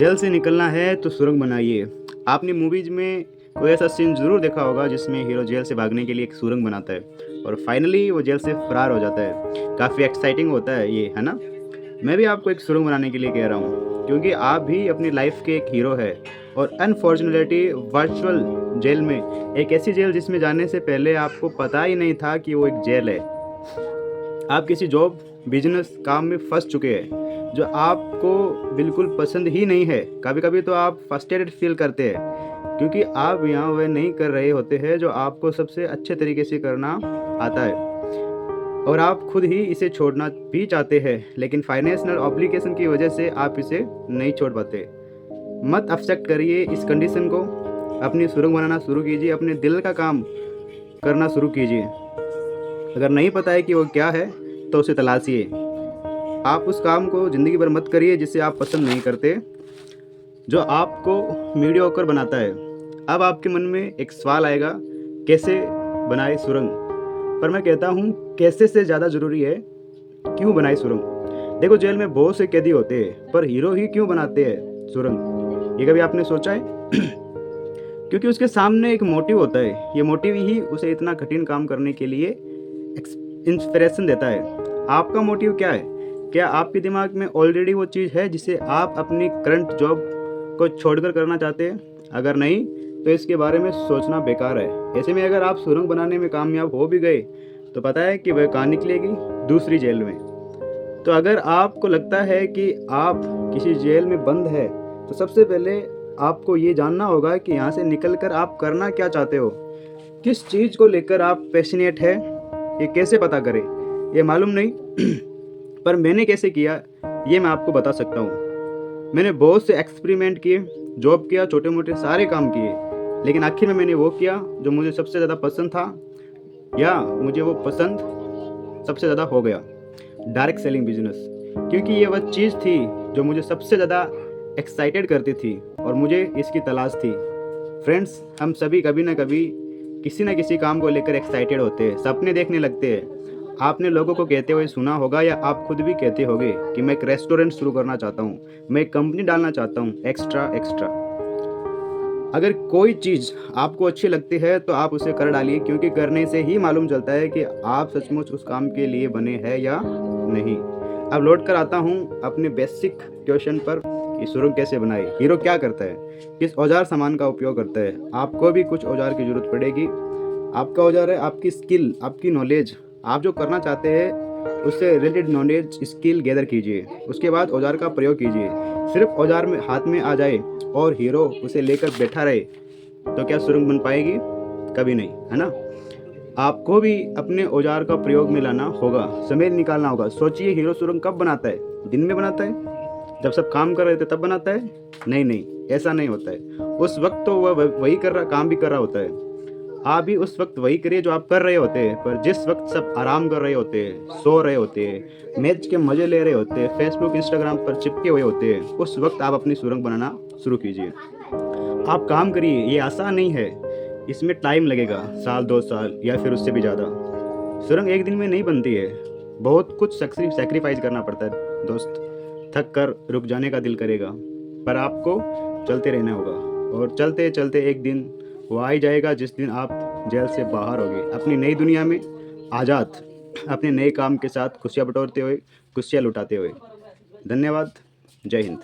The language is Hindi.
जेल से निकलना है तो सुरंग बनाइए। आपने मूवीज़ में कोई ऐसा सीन ज़रूर देखा होगा जिसमें हीरो जेल से भागने के लिए एक सुरंग बनाता है और फाइनली वो जेल से फरार हो जाता है। काफ़ी एक्साइटिंग होता है ये, है ना? मैं भी आपको एक सुरंग बनाने के लिए कह रहा हूँ क्योंकि आप भी अपनी लाइफ के एक हीरो है और अनफॉर्चुनेटली वर्चुअल जेल में एक ऐसी जेल जिसमें जाने से पहले आपको पता ही नहीं था कि वो एक जेल है। आप किसी जॉब, बिजनेस, काम में फंस चुके हैं जो आपको बिल्कुल पसंद ही नहीं है। कभी-कभी तो आप फ्रस्ट्रेटेड फील करते हैं क्योंकि आप यहाँ वह नहीं कर रहे होते हैं जो आपको सबसे अच्छे तरीके से करना आता है और आप खुद ही इसे छोड़ना भी चाहते हैं, लेकिन फाइनेंशियल ऑब्लिगेशन की वजह से आप इसे नहीं छोड़ पाते। मत एक्सेप्ट करिए इस कंडीशन को, अपनी सुरंग बनाना शुरू कीजिए, अपने दिल का काम करना शुरू कीजिए। अगर नहीं पता है कि वो क्या है तो उसे तलाशिए। आप उस काम को ज़िंदगी भर मत करिए जिसे आप पसंद नहीं करते, जो आपको मीडियोकर बनाता है। अब आपके मन में एक सवाल आएगा, कैसे बनाए सुरंग? पर मैं कहता हूँ कैसे से ज़्यादा ज़रूरी है क्यों बनाए सुरंग। देखो, जेल में बहुत से कैदी होते हैं पर हीरो ही क्यों बनाते हैं सुरंग? ये कभी आपने सोचा है? क्योंकि उसके सामने एक मोटिव होता है। ये मोटिव ही उसे इतना कठिन काम करने के लिए इंस्पिरेशन देता है। आपका मोटिव क्या है? क्या आपके दिमाग में ऑलरेडी वो चीज़ है जिसे आप अपनी करंट जॉब को छोड़कर करना चाहते हैं? अगर नहीं तो इसके बारे में सोचना बेकार है। ऐसे में अगर आप सुरंग बनाने में कामयाब हो भी गए तो पता है कि वह कहाँ निकलेगी? दूसरी जेल में। तो अगर आपको लगता है कि आप किसी जेल में बंद है तो सबसे पहले आपको ये जानना होगा कि यहाँ से निकलकर आप करना क्या चाहते हो। किस चीज़ को लेकर आप पैशनेट है, ये कैसे पता करें? ये मालूम नहीं पर मैंने कैसे किया ये मैं आपको बता सकता हूँ। मैंने बहुत से एक्सपेरिमेंट किए, जॉब किया, छोटे मोटे सारे काम किए, लेकिन आखिर में मैंने वो किया जो मुझे सबसे ज़्यादा पसंद था, या मुझे वो पसंद सबसे ज़्यादा हो गया, डायरेक्ट सेलिंग बिजनेस। क्योंकि ये वह चीज़ थी जो मुझे सबसे ज़्यादा एक्साइटेड करती थी और मुझे इसकी तलाश थी। फ्रेंड्स, हम सभी कभी ना कभी किसी न किसी काम को लेकर एक्साइटेड होते हैं, सपने देखने लगते हैं। आपने लोगों को कहते हुए सुना होगा या आप खुद भी कहते होंगे कि मैं एक रेस्टोरेंट शुरू करना चाहता हूँ, मैं एक कंपनी डालना चाहता हूँ, एक्स्ट्रा एक्स्ट्रा। अगर कोई चीज़ आपको अच्छी लगती है तो आप उसे कर डालिए, क्योंकि करने से ही मालूम चलता है कि आप सचमुच उस काम के लिए बने हैं या नहीं। अब लौट कर आता हूँ अपने बेसिक क्वेश्चन पर कि सुरंग कैसे बनाए, हीरो क्या करता है, किस औजार सामान का उपयोग करता है। आपको भी कुछ औजार की ज़रूरत पड़ेगी। आपका औजार है आपकी स्किल, आपकी नॉलेज। आप जो करना चाहते हैं उससे रिलेटेड नॉलेज, स्किल गैदर कीजिए, उसके बाद औजार का प्रयोग कीजिए। सिर्फ औजार में हाथ में आ जाए और हीरो उसे लेकर बैठा रहे तो क्या सुरंग बन पाएगी? कभी नहीं, है ना? आपको भी अपने औजार का प्रयोग में लाना होगा, समय निकालना होगा। सोचिए, हीरो सुरंग कब बनाता है? दिन में बनाता है जब सब काम कर रहे थे तब बनाता है? नहीं नहीं, ऐसा नहीं होता है। उस वक्त तो वह वही काम भी कर रहा होता है। आप भी उस वक्त वही करिए जो आप कर रहे होते हैं, पर जिस वक्त सब आराम कर रहे होते हैं, सो रहे होते हैं, मैच के मज़े ले रहे होते हैं, फेसबुक इंस्टाग्राम पर चिपके हुए होते हैं, उस वक्त आप अपनी सुरंग बनाना शुरू कीजिए। आप काम करिए, ये आसान नहीं है, इसमें टाइम लगेगा, साल 2 साल या फिर उससे भी ज़्यादा। सुरंग एक दिन में नहीं बनती है, बहुत कुछ सेक्रीफाइस करना पड़ता है दोस्त। थक कर रुक जाने का दिल करेगा, पर आपको चलते रहना होगा और चलते चलते एक दिन वो आ ही जाएगा जिस दिन आप जेल से बाहर होगे, अपनी नई दुनिया में आज़ाद, अपने नए काम के साथ खुशियाँ बटोरते हुए, खुशियाँ लुटाते हुए। धन्यवाद। जय हिंद।